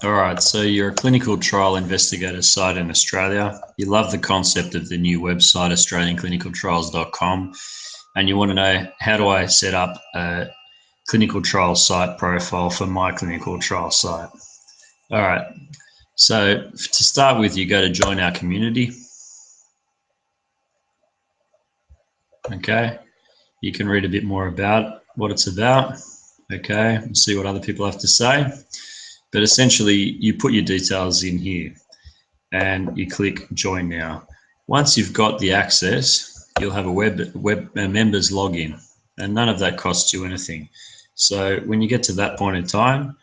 All right, so you're a clinical trial investigator site in Australia. You love the concept of the new website, australianclinicaltrials.com, and you want to know, how do I set up a clinical trial site profile for my clinical trial site? All right, so to start with, you go to join our community. Okay, you can read a bit more about what it's about. Okay, and see what other people have to say. But essentially, you put your details in here and you click join now. Once you've got the access, you'll have a members login, and none of that costs you anything. So when you get to that point in time,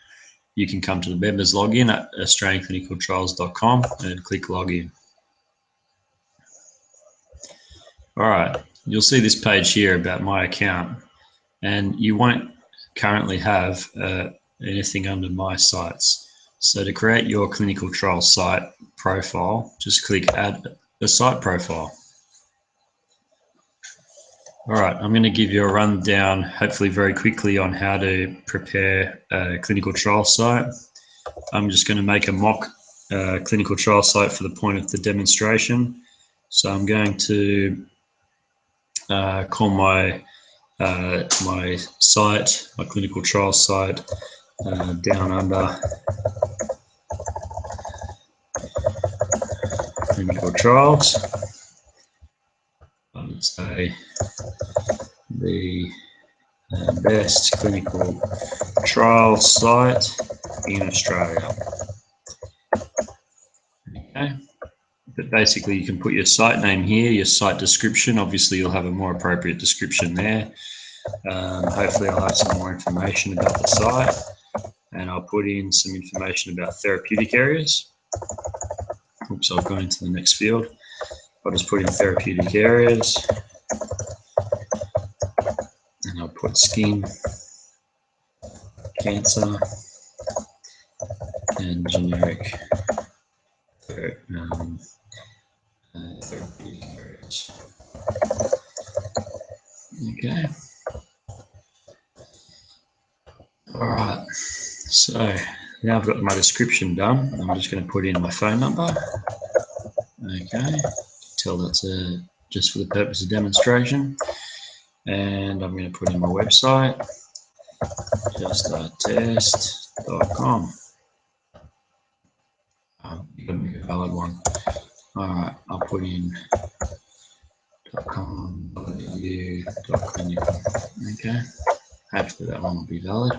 you can come to the members login at australianclinicaltrials.com and click login. All right, you'll see this page here about my account, and you won't currently have anything under my sites. So to create your clinical trial site profile, just click add a site profile. All right, I'm going to give you a rundown, hopefully very quickly, on how to prepare a clinical trial site. I'm just going to make a mock clinical trial site for the point of the demonstration. So I'm going to call my site, my clinical trial site, down under clinical trials. I would say the best clinical trial site in Australia. Okay, but basically you can put your site name here, your site description. Obviously you'll have a more appropriate description there. Hopefully I'll have some more information about the site, and I'll put in some information about therapeutic areas. Oops, I've gone into the next field. I'll just put in therapeutic areas, and I'll put skin, cancer, and generic therapeutic areas. Okay. All right. So now I've got my description done. I'm just going to put in my phone number. Okay. Tell that's just for the purpose of demonstration. And I'm going to put in my website, justartest.com. You've got to make a valid one. All right, I'll put in .com.au.clinical. Okay, hopefully that one will be valid.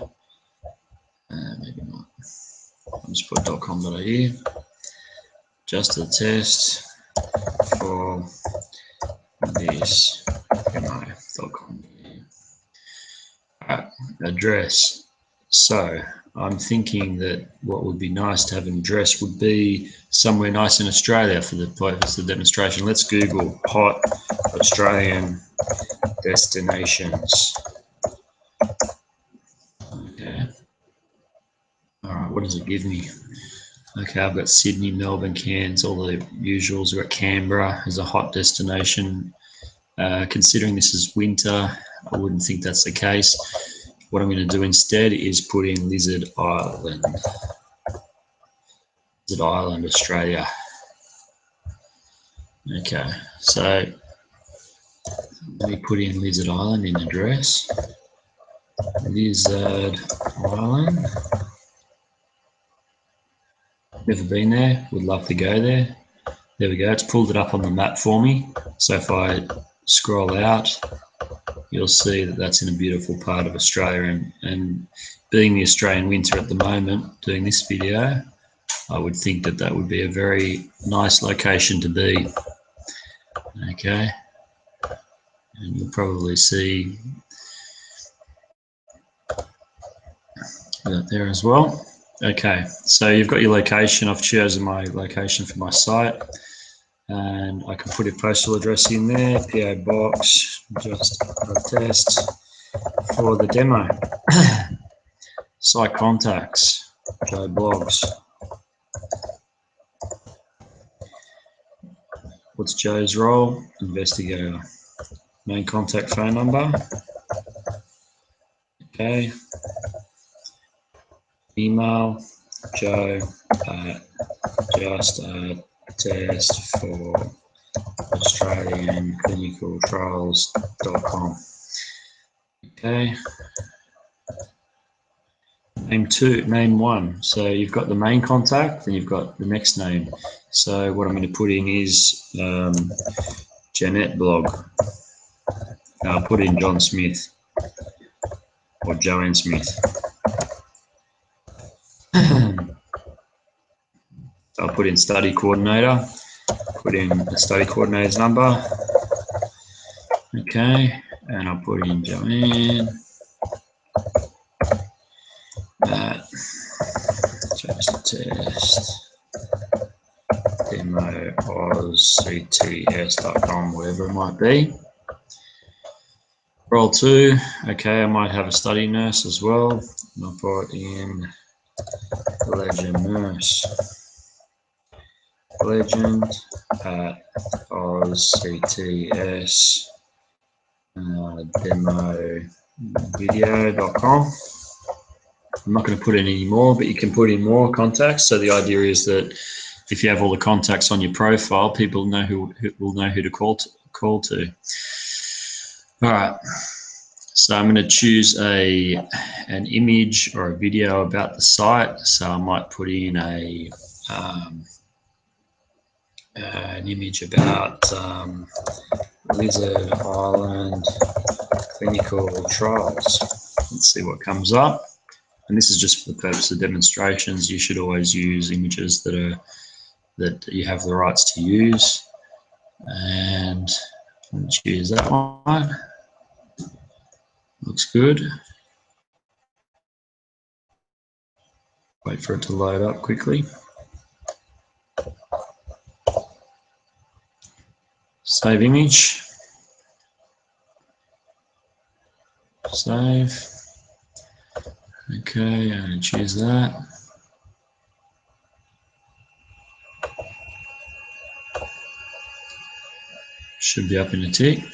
Maybe not. I'll just put .com.au. Just a test for this .com. Address. So I'm thinking that what would be nice to have an address would be somewhere nice in Australia for the purpose of the demonstration. Let's Google hot Australian destinations. Okay. All right, what does it give me? Okay, I've got Sydney, Melbourne, Cairns, all the usuals. We've got Canberra as a hot destination. Considering this is winter, I wouldn't think that's the case. What I'm going to do instead is put in Lizard Island. Lizard Island, Australia. Okay, so let me put in Lizard Island in address. Lizard Island. Never been there, would love to go there. There we go, it's pulled it up on the map for me. So if I scroll out, you'll see that that's in a beautiful part of Australia, and being the Australian winter at the moment, doing this video, I would think that that would be a very nice location to be. Okay, and you'll probably see that there as well. Okay, so you've got your location. I've chosen my location for my site, and I can put a postal address in there, PO Box, just a test for the demo. Site contacts, Joe Blogs. What's Joe's role? Investigator. Main contact phone number. Okay. Email, Joe just a test for AustralianClinicalTrials.com. Okay. Name one. So you've got the main contact, then you've got the next name. So what I'm going to put in is Jeanette blog. I'll put in John Smith or Joanne Smith. I'll put in study coordinator, put in the study coordinator's number. Okay, and I'll put in Joanne. Just test demo ozcts.com, whatever it might be. Role 2, okay, I might have a study nurse as well. And I'll put in legend nurse. Legend at ozcts demovideo.com. I'm not going to put in any more, but you can put in more contacts. So the idea is that if you have all the contacts on your profile, people know who will know who to call to. All right. So I'm going to choose an image or a video about the site. So I might put in an image about Lizard Island clinical trials. Let's see what comes up. And this is just for the purpose of demonstrations. You should always use images that you have the rights to use. And choose that one. Looks good. Wait for it to load up quickly. Save image. Save. Okay, I'm going to choose that. Should be up in a tick.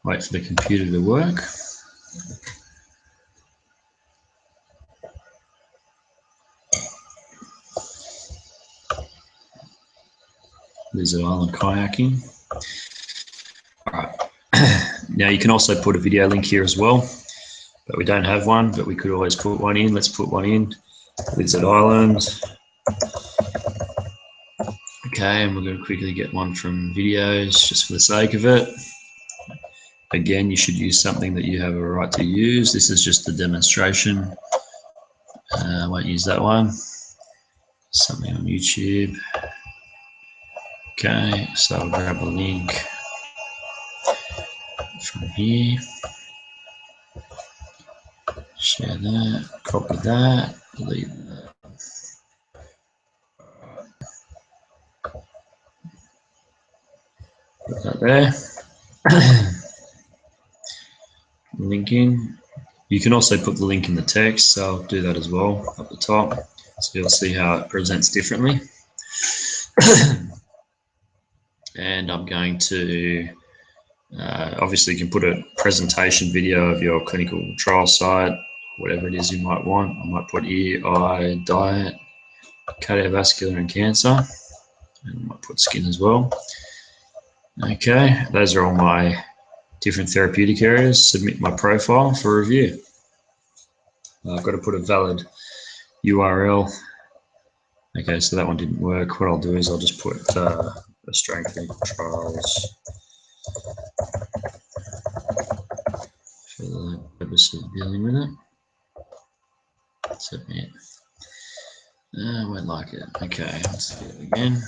Wait for the computer to work. Lizard Island kayaking. All right. Now you can also put a video link here as well, but we don't have one, but we could always put one in. Let's put one in. Lizard Island. Okay, and we're going to quickly get one from videos just for the sake of it. Again, you should use something that you have a right to use. This is just a demonstration. I won't use that one. Something on YouTube. Okay, so I'll grab a link from here. Share that, copy that, delete that. Put that there. Link in. You can also put the link in the text, so I'll do that as well up the top. So you'll see how it presents differently. And I'm going to, obviously you can put a presentation video of your clinical trial site, whatever it is you might want. I might put ear, eye, diet, cardiovascular and cancer. And I might put skin as well. Okay, those are all my different therapeutic areas. Submit my profile for review. I've got to put a valid URL. Okay, so that one didn't work. What I'll do is I'll just put Australian Clinical Trials for the purpose of dealing with it. Submit. I won't like it. Okay, let's do it again.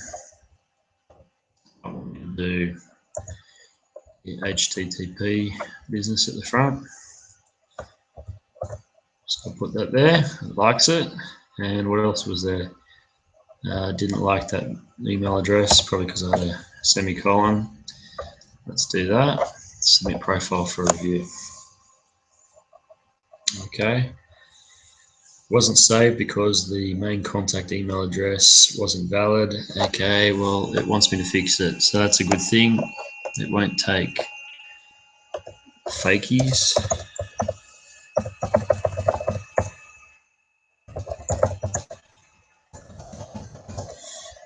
I want to do the HTTP business at the front. So I'll put that there. It likes it. And what else was there? Didn't like that email address, probably because I had a semicolon. Let's do that. Submit profile for review. Okay. Wasn't saved because the main contact email address wasn't valid. Okay, well, it wants me to fix it. So that's a good thing. It won't take fakies.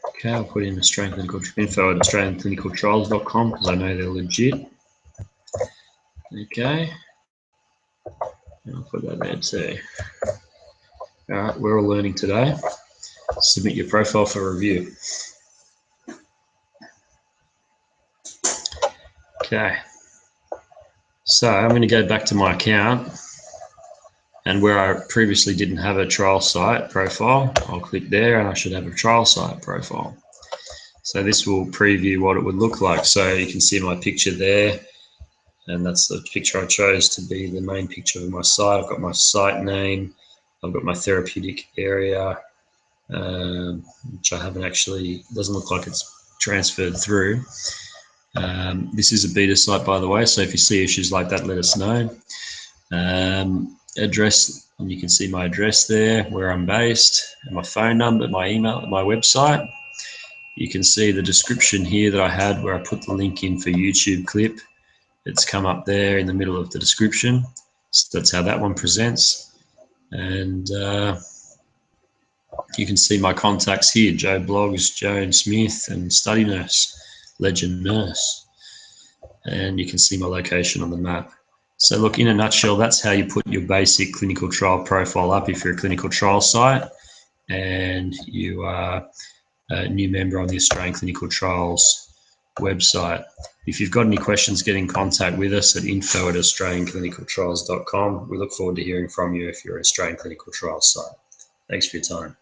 Okay, I'll put in Australian Clinical info at AustralianClinicalTrials.com because I know they're legit. Okay, and I'll put that there too. All right, we're all learning today. Submit your profile for review. Okay, so I'm going to go back to my account, and where I previously didn't have a trial site profile, I'll click there and I should have a trial site profile. So this will preview what it would look like. So you can see my picture there, and that's the picture I chose to be the main picture of my site. I've got my site name, I've got my therapeutic area, which I haven't actually, doesn't look like it's transferred through. This is a beta site, by the way, so if you see issues like that, let us know. Address, and you can see my address there, where I'm based, and my phone number, my email, my website. You can see the description here that I had where I put the link in for YouTube clip. It's come up there in the middle of the description. So that's how that one presents. And you can see my contacts here, Joe Blogs, Joan Smith, and Study Nurse, Legend Nurse. And you can see my location on the map. So look, in a nutshell, that's how you put your basic clinical trial profile up if you're a clinical trial site and you are a new member on the Australian Clinical Trials website. If you've got any questions, get in contact with us at info@australianclinicaltrials.com. We look forward to hearing from you if you're an Australian Clinical Trials site. Thanks for your time.